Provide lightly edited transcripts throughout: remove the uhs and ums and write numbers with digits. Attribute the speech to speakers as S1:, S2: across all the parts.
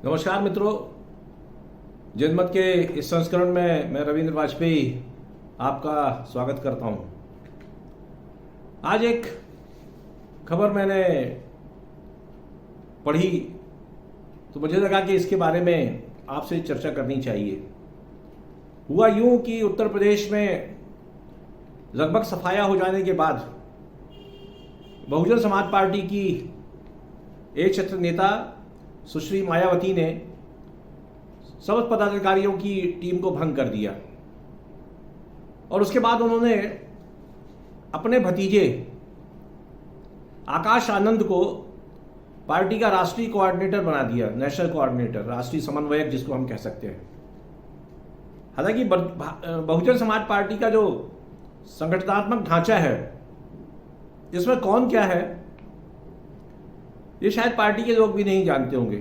S1: नमस्कार मित्रों, जनमत के इस संस्करण में मैं रविंद्र वाजपेयी आपका स्वागत करता हूं। आज एक खबर मैंने पढ़ी तो मुझे लगा कि इसके बारे में आपसे चर्चा करनी चाहिए। हुआ यूं कि उत्तर प्रदेश में लगभग सफाया हो जाने के बाद बहुजन समाज पार्टी की एक छत्र नेता सुश्री मायावती ने समस्त पदाधिकारियों की टीम को भंग कर दिया और उसके बाद उन्होंने अपने भतीजे आकाश आनंद को पार्टी का राष्ट्रीय कोऑर्डिनेटर बना दिया, नेशनल कोऑर्डिनेटर, राष्ट्रीय समन्वयक जिसको हम कह सकते हैं। हालांकि बहुजन समाज पार्टी का जो संगठनात्मक ढांचा है, इसमें कौन क्या है, ये शायद पार्टी के लोग भी नहीं जानते होंगे,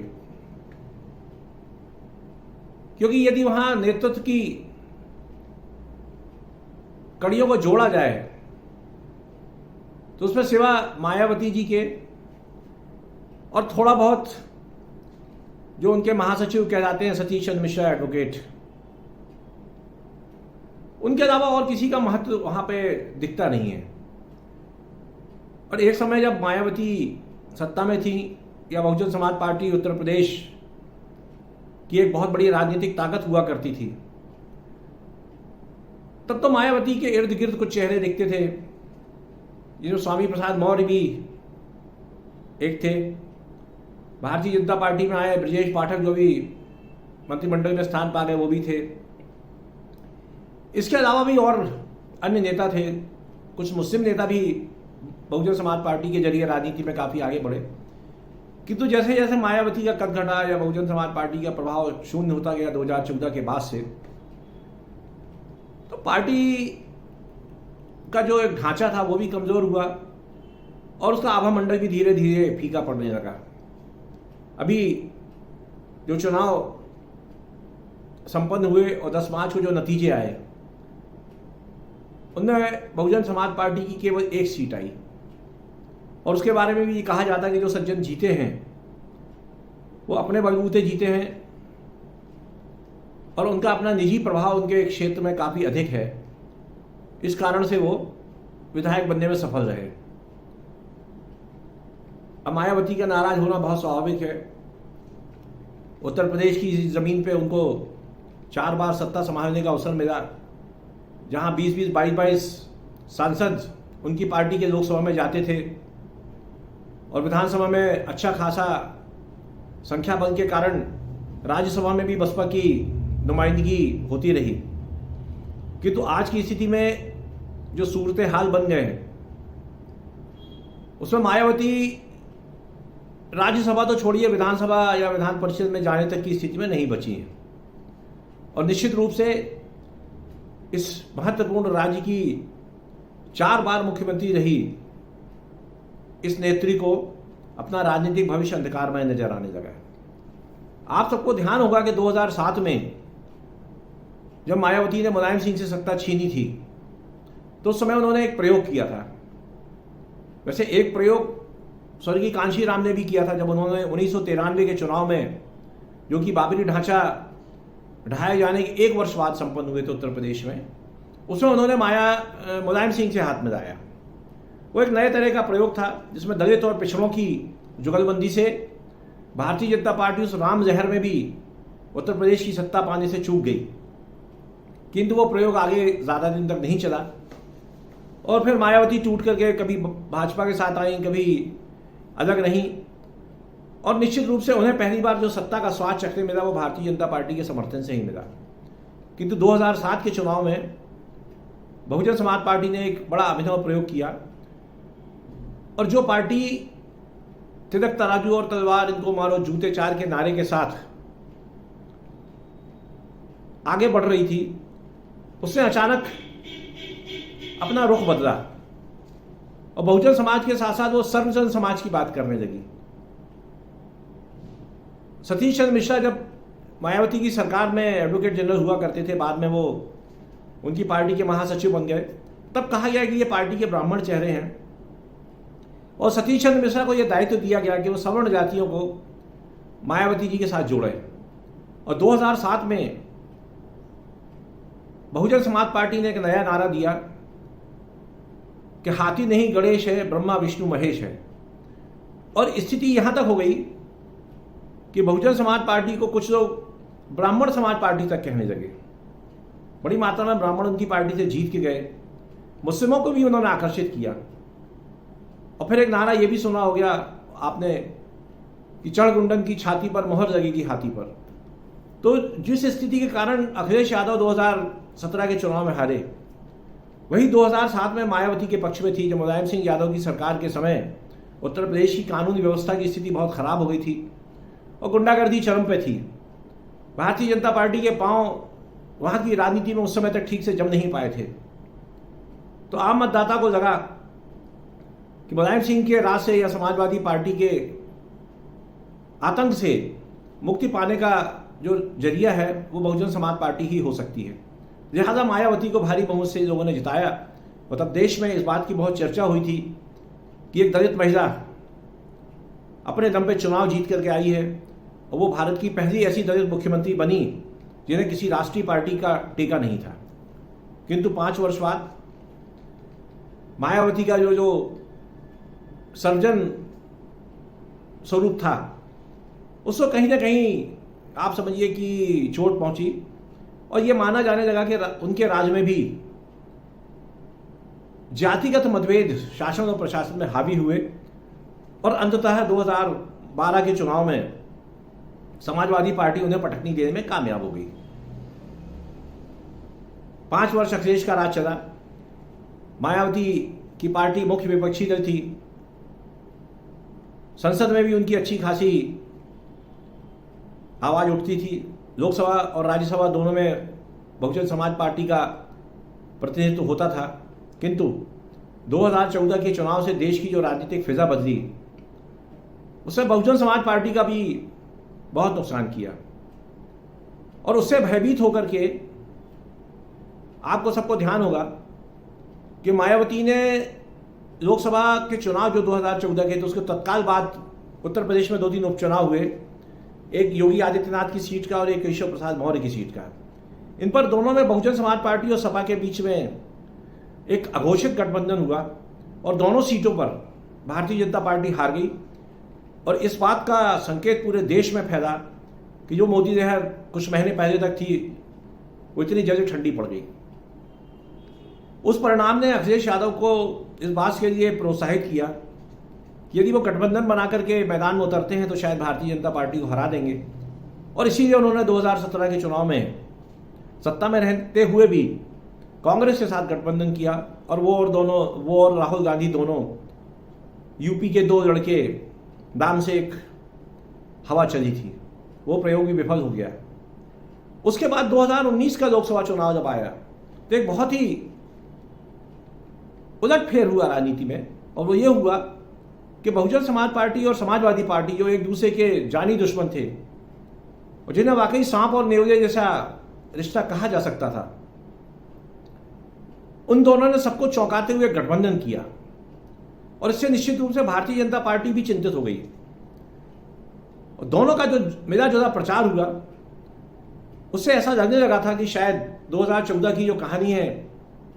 S1: क्योंकि यदि वहां नेतृत्व की कड़ियों को जोड़ा जाए तो उसमें सिवा मायावती जी के और थोड़ा बहुत जो उनके महासचिव कहलाते हैं सतीश चंद्र मिश्रा एडवोकेट, उनके अलावा और किसी का महत्व वहां पे दिखता नहीं है। और एक समय जब मायावती सत्ता में थी या बहुजन समाज पार्टी उत्तर प्रदेश की एक बहुत बड़ी राजनीतिक ताकत हुआ करती थी, तब तो मायावती के इर्द गिर्द कुछ चेहरे दिखते थे, जिनमें स्वामी प्रसाद मौर्य भी एक थे। भारतीय जनता पार्टी में आए ब्रजेश पाठक जो भी मंत्रिमंडल में स्थान पा गए वो भी थे। इसके अलावा भी और अन्य नेता थे, कुछ मुस्लिम नेता भी बहुजन समाज पार्टी के जरिए राजनीति में काफी आगे बढ़े। किंतु जैसे जैसे मायावती का कद घटा या बहुजन समाज पार्टी का प्रभाव शून्य होता गया 2014 के बाद से, तो पार्टी का जो एक ढांचा था वो भी कमजोर हुआ और उसका आभा मंडल भी धीरे धीरे फीका पड़ने लगा। अभी जो चुनाव संपन्न हुए और 10 मार्च को जो नतीजे आए, उनमें बहुजन समाज पार्टी की केवल एक सीट आई और उसके बारे में भी कहा जाता है कि जो सज्जन जीते हैं वो अपने बलबूते जीते हैं और उनका अपना निजी प्रभाव उनके क्षेत्र में काफी अधिक है, इस कारण से वो विधायक बनने में सफल रहे। अब मायावती का नाराज होना बहुत स्वाभाविक है। उत्तर प्रदेश की जमीन पे उनको 4 बार सत्ता संभालने का अवसर मिला, जहां 20-20, 22-22 सांसद उनकी पार्टी के लोकसभा में जाते थे और विधानसभा में अच्छा खासा संख्या बल के कारण राज्यसभा में भी बसपा की नुमाइंदगी होती रही। किंतु आज की स्थिति में जो सूरत हाल बन गए हैं, उसमें मायावती राज्यसभा तो छोड़िए, विधानसभा या विधान परिषद में जाने तक की स्थिति में नहीं बची है। और निश्चित रूप से इस महत्वपूर्ण राज्य की 4 बार मुख्यमंत्री रही इस नेत्री को अपना राजनीतिक भविष्य अंधकार में नजर आने लगा है। आप सबको ध्यान होगा कि 2007 में जब मायावती ने मुलायम सिंह से सत्ता छीनी थी, तो उस समय उन्होंने एक प्रयोग किया था। वैसे एक प्रयोग स्वर्गीय कांशी राम ने भी किया था, जब उन्होंने 1993 के चुनाव में, जो कि बाबरी ढांचा ढहाए जाने के 1 वर्ष बाद संपन्न हुए थे उत्तर प्रदेश में, उसमें उन्होंने मुलायम सिंह से हाथ मिलाया। वो एक नए तरह का प्रयोग था जिसमें दलित और पिछड़ों की जुगलबंदी से भारतीय जनता पार्टी उस राम जहर में भी उत्तर प्रदेश की सत्ता पाने से चूक गई। किंतु वो प्रयोग आगे ज्यादा दिन तक नहीं चला और फिर मायावती टूट करके कभी भाजपा के साथ आई, कभी अलग रही और निश्चित रूप से उन्हें पहली बार जो सत्ता का स्वाद चखने मिला वो भारतीय जनता पार्टी के समर्थन से ही मिला। किंतु 2007 के चुनाव में बहुजन समाज पार्टी ने एक बड़ा अभिनव प्रयोग किया और जो पार्टी तिलक तराजू और तलवार इनको मारो जूते चार के नारे के साथ आगे बढ़ रही थी, उसने अचानक अपना रुख बदला और बहुजन समाज के साथ साथ वो सर्वजन समाज की बात करने लगी। सतीश चंद्र मिश्रा जब मायावती की सरकार में एडवोकेट जनरल हुआ करते थे, बाद में वो उनकी पार्टी के महासचिव बन गए, तब कहा गया कि ये पार्टी के ब्राह्मण चेहरे हैं और सतीश चंद्र मिश्रा को यह दायित्व दिया गया कि वो सवर्ण जातियों को मायावती जी के साथ जोड़े और 2007 में बहुजन समाज पार्टी ने एक नया नारा दिया कि हाथी नहीं गणेश है, ब्रह्मा विष्णु महेश है। और स्थिति यहां तक हो गई कि बहुजन समाज पार्टी को कुछ लोग ब्राह्मण समाज पार्टी तक कहने लगे। बड़ी मात्रा में ब्राह्मण उनकी पार्टी से जीत के गए, मुस्लिमों को भी उन्होंने आकर्षित किया। और फिर एक नारा यह भी सुना हो गया आपने कि चढ़गुंडन की छाती पर मोहर लगेगी हाथी पर। तो जिस स्थिति के कारण अखिलेश यादव 2017 के चुनाव में हारे, वही 2007 में मायावती के पक्ष में थी। जो मुलायम सिंह यादव की सरकार के समय उत्तर प्रदेश की कानूनी व्यवस्था की स्थिति बहुत खराब हो गई थी और गुंडागर्दी चरम पे थी। भारतीय जनता पार्टी के पांव वहां की राजनीति में उस समय तक ठीक से जम नहीं पाए थे। तो आम मतदाता को लगा कि मुलायम सिंह के राज से या समाजवादी पार्टी के आतंक से मुक्ति पाने का जो जरिया है वो बहुजन समाज पार्टी ही हो सकती है। लिहाजा मायावती को भारी बहुमत से लोगों ने जिताया। और तब देश में इस बात की बहुत चर्चा हुई थी कि एक दलित महिला अपने दम पे चुनाव जीत करके आई है और वो भारत की पहली ऐसी दलित मुख्यमंत्री बनी जिन्हें किसी राष्ट्रीय पार्टी का टेका नहीं था। किंतु 5 वर्ष बाद मायावती का जो सर्जन स्वरूप था उसको कहीं ना कहीं आप समझिए कि चोट पहुंची और ये माना जाने लगा कि उनके राज में भी जातिगत मतभेद शासन और प्रशासन में हावी हुए और अंततः 2012 के चुनाव में समाजवादी पार्टी उन्हें पटकनी देने में कामयाब हो गई। 5 वर्ष अखिलेश का राज चला। मायावती की पार्टी मुख्य विपक्षी दल थी। संसद में भी उनकी अच्छी खासी आवाज उठती थी। लोकसभा और राज्यसभा दोनों में बहुजन समाज पार्टी का प्रतिनिधित्व होता था। किंतु 2014 के चुनाव से देश की जो राजनीतिक फिजा बदली उससे बहुजन समाज पार्टी का भी बहुत नुकसान किया। और उससे भयभीत होकर के आपको सबको ध्यान होगा कि मायावती ने लोकसभा के चुनाव जो 2014 के थे उसके तत्काल बाद उत्तर प्रदेश में 2-3 उपचुनाव हुए, एक योगी आदित्यनाथ की सीट का और एक केशव प्रसाद मौर्य की सीट का। इन पर दोनों में बहुजन समाज पार्टी और सपा के बीच में एक अघोषित गठबंधन हुआ और दोनों सीटों पर भारतीय जनता पार्टी हार गई। और इस बात का संकेत पूरे देश में फैला कि जो मोदी लहर कुछ महीने पहले तक थी वो इतनी जल्दी ठंडी पड़ गई। उस परिणाम ने अखिलेश यादव को इस बात के लिए प्रोत्साहित किया कि यदि वो गठबंधन बना करके मैदान में उतरते हैं तो शायद भारतीय जनता पार्टी को हरा देंगे। और इसीलिए उन्होंने 2017 के चुनाव में सत्ता में रहते हुए भी कांग्रेस के साथ गठबंधन किया और वो और राहुल गांधी दोनों यूपी के 2 लड़के नाम से एक हवा चली थी, वो प्रयोग भी विफल हो गया। उसके बाद 2019 का लोकसभा चुनाव जब आया तो एक बहुत ही उलटफेर हुआ राजनीति में। और वो ये हुआ कि बहुजन समाज पार्टी और समाजवादी पार्टी जो एक दूसरे के जानी दुश्मन थे और जिन्हें वाकई सांप और नेवले जैसा रिश्ता कहा जा सकता था, उन दोनों ने सबको चौंकाते हुए गठबंधन किया। और इससे निश्चित रूप से भारतीय जनता पार्टी भी चिंतित हो गई। और दोनों का जो मिला जुला प्रचार हुआ उससे ऐसा लगने लगा था कि शायद 2014 की जो कहानी है,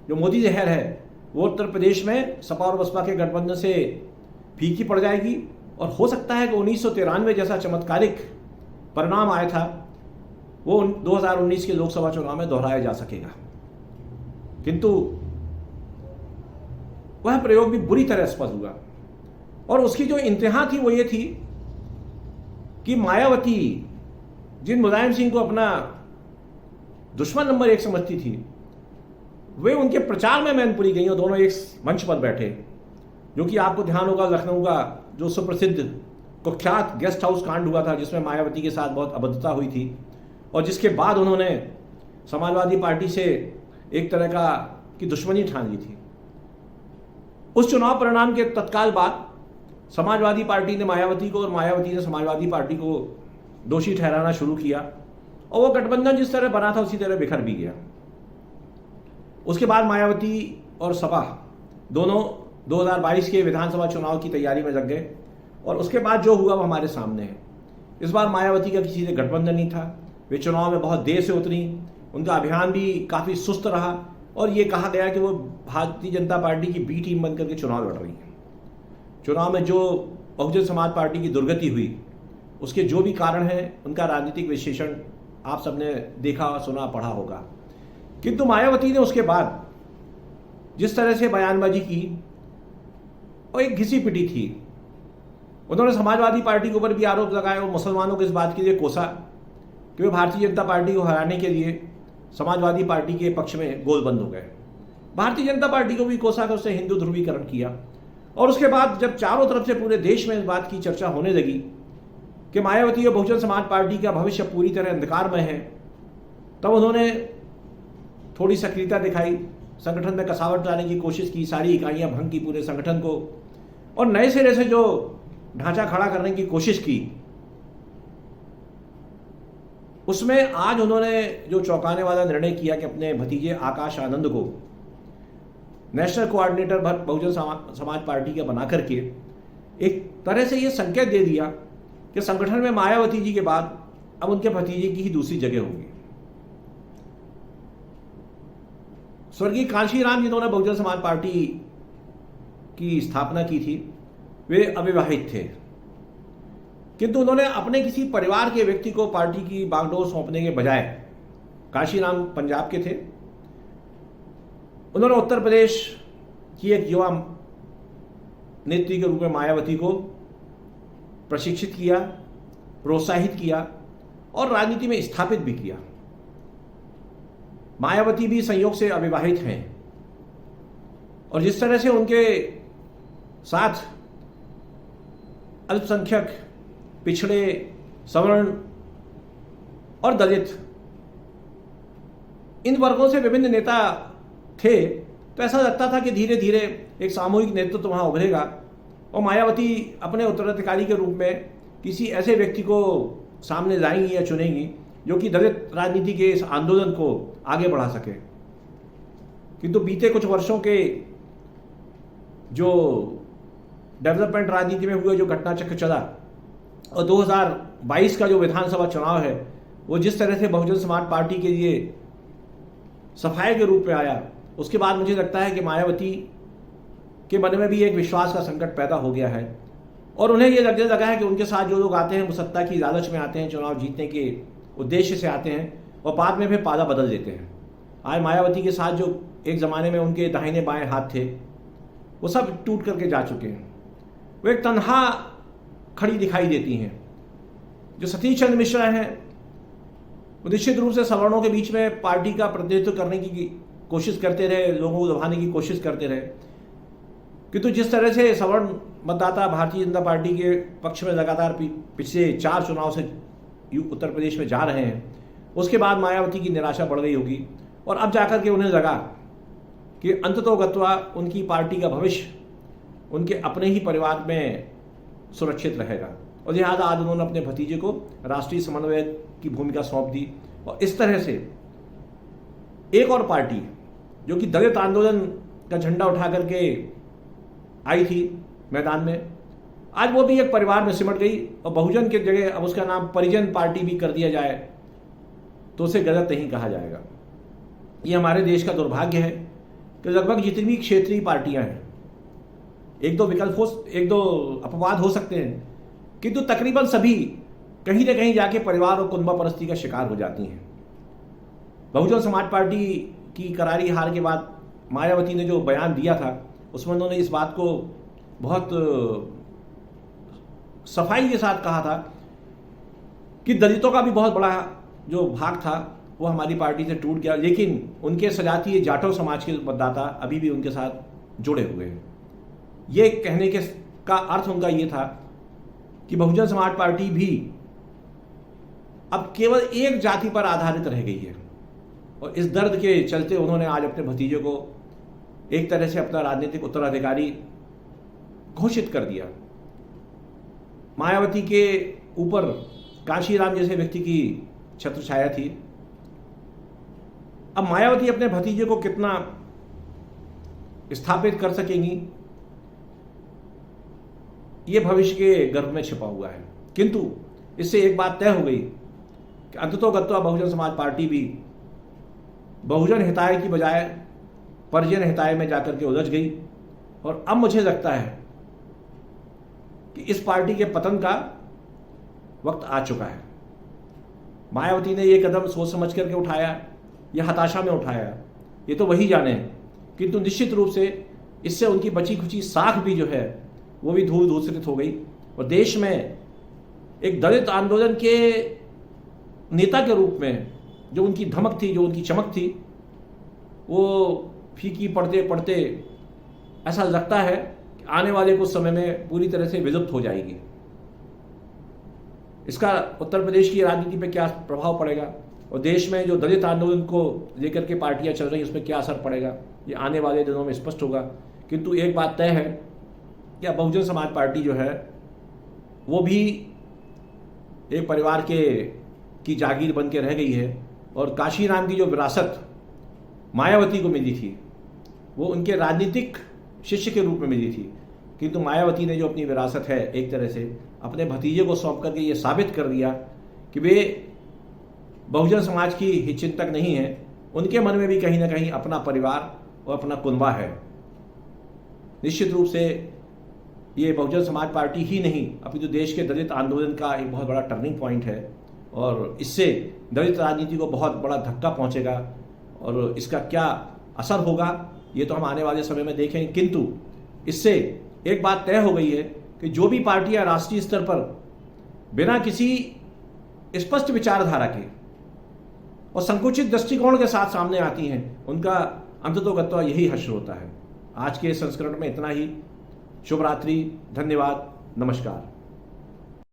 S1: जो मोदी लहर है, वो उत्तर प्रदेश में सपा और बसपा के गठबंधन से फीकी पड़ जाएगी और हो सकता है कि 1993 जैसा चमत्कारिक परिणाम आया था वो 2019 के लोकसभा चुनाव में दोहराया जा सकेगा। किंतु वह प्रयोग भी बुरी तरह असफल हुआ। और उसकी जो इंतहा थी वो ये थी कि मायावती जिन मुलायम सिंह को अपना दुश्मन नंबर 1 समझती थी, वे उनके प्रचार में मैनपुरी गई और दोनों एक मंच पर बैठे। जो कि आपको ध्यान होगा लखनऊ का जो सुप्रसिद्ध कुख्यात गेस्ट हाउस कांड हुआ था जिसमें मायावती के साथ बहुत अभद्रता हुई थी और जिसके बाद उन्होंने समाजवादी पार्टी से एक तरह की दुश्मनी ठान ली थी। उस चुनाव परिणाम के तत्काल बाद समाजवादी पार्टी ने मायावती को और मायावती ने समाजवादी पार्टी को दोषी ठहराना शुरू किया और वो गठबंधन जिस तरह बना था उसी तरह बिखर भी गया। उसके बाद मायावती और सपा दोनों 2022 के विधानसभा चुनाव की तैयारी में लग गए और उसके बाद जो हुआ वो हमारे सामने है। इस बार मायावती का किसी से गठबंधन नहीं था। वे चुनाव में बहुत देर से उतरी, उनका अभियान भी काफ़ी सुस्त रहा और ये कहा गया कि वो भारतीय जनता पार्टी की बी टीम बनकर के चुनाव लड़ रही है। चुनाव में जो बहुजन समाज पार्टी की दुर्गति हुई उसके जो भी कारण हैं उनका राजनीतिक विश्लेषण आप सबने देखा, सुना, पढ़ा होगा। किंतु मायावती ने उसके बाद जिस तरह से बयानबाजी की वो एक घिसी पिटी थी। उन्होंने समाजवादी पार्टी के ऊपर भी आरोप लगाए और मुसलमानों को इस बात के लिए कोसा कि वे भारतीय जनता पार्टी को हराने के लिए समाजवादी पार्टी के पक्ष में गोलबंद हो गए। भारतीय जनता पार्टी को भी कोसा कर उसने हिंदू ध्रुवीकरण किया। और उसके बाद जब चारों तरफ से पूरे देश में इस बात की चर्चा होने लगी कि मायावती और बहुजन समाज पार्टी का भविष्य पूरी तरह अंधकारमय है, तब उन्होंने थोड़ी सक्रियता दिखाई, संगठन में कसावट लाने की कोशिश की, सारी इकाइयां भंग की पूरे संगठन को, और नए सिरे से जो ढांचा खड़ा करने की कोशिश की उसमें आज उन्होंने जो चौंकाने वाला निर्णय किया कि अपने भतीजे आकाश आनंद को national coordinator Bahujan Samaj party का बना करके एक तरह से ये संकेत दे दिया कि संगठन में मायावती जी के बाद अब उनके भतीजे की ही दूसरी जगह होगी। स्वर्गीय कांशीराम जिन्होंने बहुजन समाज पार्टी की स्थापना की थी, वे अविवाहित थे, किंतु उन्होंने अपने किसी परिवार के व्यक्ति को पार्टी की बागडोर सौंपने के बजाय, कांशीराम पंजाब के थे, उन्होंने उत्तर प्रदेश की एक युवा नेत्री के रूप में मायावती को प्रशिक्षित किया, प्रोत्साहित किया और राजनीति में स्थापित भी किया। मायावती भी संयोग से अविवाहित हैं और जिस तरह से उनके साथ अल्पसंख्यक, पिछड़े, सवर्ण और दलित इन वर्गों से विभिन्न नेता थे, तो ऐसा लगता था कि धीरे धीरे एक सामूहिक नेतृत्व वहां उभरेगा और मायावती अपने उत्तराधिकारी के रूप में किसी ऐसे व्यक्ति को सामने लाएंगी या चुनेंगी जो कि दलित राजनीति के इस आंदोलन को आगे बढ़ा सके। किंतु बीते कुछ वर्षों के जो डेवलपमेंट राजनीति में हुए जो घटना चक्र चला और 2022 का जो विधानसभा चुनाव है वो जिस तरह से बहुजन समाज पार्टी के लिए सफाई के रूप में आया, उसके बाद मुझे लगता है कि मायावती के मन में भी एक विश्वास का संकट पैदा हो गया है और उन्हें ये लगने लगा है कि उनके साथ जो लोग आते हैं वो सत्ता की लालच में आते हैं, चुनाव जीतने के उद्देश्य से आते हैं और बाद में फिर पाला बदल देते हैं। आज मायावती के साथ जो एक ज़माने में उनके दाहिने बाएं हाथ थे वो सब टूट करके जा चुके हैं। वो एक तन्हा खड़ी दिखाई देती हैं। जो सतीश चंद्र मिश्रा हैं वो निश्चित रूप से सवर्णों के बीच में पार्टी का प्रतिनिधित्व करने की कोशिश करते रहे, लोगों को दबाने की कोशिश करते रहे, किंतु जिस तरह से सवर्ण मतदाता भारतीय जनता पार्टी के पक्ष में लगातार पिछले 4 चुनाव से उत्तर प्रदेश में जा रहे हैं, उसके बाद मायावती की निराशा बढ़ गई होगी और अब जाकर के उन्हें लगा कि अंततोगत्वा उनकी पार्टी का भविष्य उनके अपने ही परिवार में सुरक्षित रहेगा और लिहाजा आज उन्होंने अपने भतीजे को राष्ट्रीय समन्वय की भूमिका सौंप दी। और इस तरह से एक और पार्टी जो कि दलित आंदोलन का झंडा उठा करके आई थी मैदान में, आज वो भी एक परिवार में सिमट गई और बहुजन के जगह अब उसका नाम परिजन पार्टी भी कर दिया जाए तो उसे गलत नहीं कहा जाएगा। ये हमारे देश का दुर्भाग्य है कि लगभग जितनी भी क्षेत्रीय पार्टियां हैं, एक दो अपवाद हो सकते हैं, किंतु तकरीबन सभी कहीं न कहीं जाके परिवार और कुंबा परस्ती का शिकार हो जाती हैं। बहुजन समाज पार्टी की करारी हार के बाद मायावती ने जो बयान दिया था उसमें उन्होंने इस बात को बहुत सफाई के साथ कहा था कि दलितों का भी बहुत बड़ा जो भाग था वो हमारी पार्टी से टूट गया, लेकिन उनके सजातीय जाटव समाज के मतदाता अभी भी उनके साथ जुड़े हुए हैं। ये कहने के का अर्थ उनका ये था कि बहुजन समाज पार्टी भी अब केवल एक जाति पर आधारित रह गई है और इस दर्द के चलते उन्होंने आज अपने भतीजे को एक तरह से अपना राजनीतिक उत्तराधिकारी घोषित कर दिया। मायावती के ऊपर कांशीराम जैसे व्यक्ति की छत्र छाया थी। अब मायावती अपने भतीजे को कितना स्थापित कर सकेंगी ये भविष्य के गर्भ में छिपा हुआ है, किंतु इससे एक बात तय हो गई कि अंततोगत्वा बहुजन समाज पार्टी भी बहुजन हिताय की बजाय परिजन हिताय में जाकर के उलझ गई। और अब मुझे लगता है कि इस पार्टी के पतन का वक्त आ चुका है। मायावती ने यह कदम सोच समझ करके उठाया या हताशा में उठाया, ये तो वही जाने, किंतु निश्चित रूप से इससे उनकी बची खुची साख भी जो है वो भी धूल धूसरित हो गई। और देश में एक दलित आंदोलन के नेता के रूप में जो उनकी धमक थी, जो उनकी चमक थी, वो फीकी पड़ते पड़ते ऐसा लगता है कि आने वाले कुछ समय में पूरी तरह से विलुप्त हो जाएगी। इसका उत्तर प्रदेश की राजनीति पे क्या प्रभाव पड़ेगा और देश में जो दलित आंदोलन को लेकर के पार्टियां चल रही हैं उसमें क्या असर पड़ेगा, ये आने वाले दिनों में स्पष्ट होगा। किंतु एक बात तय है कि बहुजन समाज पार्टी जो है वो भी एक परिवार की जागीर बन के रह गई है। और काशीराम की जो विरासत मायावती को मिली थी वो उनके राजनीतिक शिष्य के रूप में मिली थी, किंतु मायावती ने जो अपनी विरासत है एक तरह से अपने भतीजे को सौंप करके ये साबित कर दिया कि वे बहुजन समाज की हितचिंतक नहीं है, उनके मन में भी कहीं ना कहीं अपना परिवार और अपना कुनबा है। निश्चित रूप से ये बहुजन समाज पार्टी ही नहीं अपितु देश के दलित आंदोलन का एक बहुत बड़ा टर्निंग पॉइंट है और इससे दलित राजनीति को बहुत बड़ा धक्का पहुंचेगा। और इसका क्या असर होगा ये तो हम आने वाले समय में देखेंगे। किंतु इससे एक बात तय हो गई है कि जो भी पार्टियां राष्ट्रीय स्तर पर बिना किसी स्पष्ट विचारधारा के और संकुचित दृष्टिकोण के साथ सामने आती हैं उनका अंततोगत्वा यही हश्र होता है। आज के संस्करण में इतना ही। शुभ रात्रि, धन्यवाद, नमस्कार।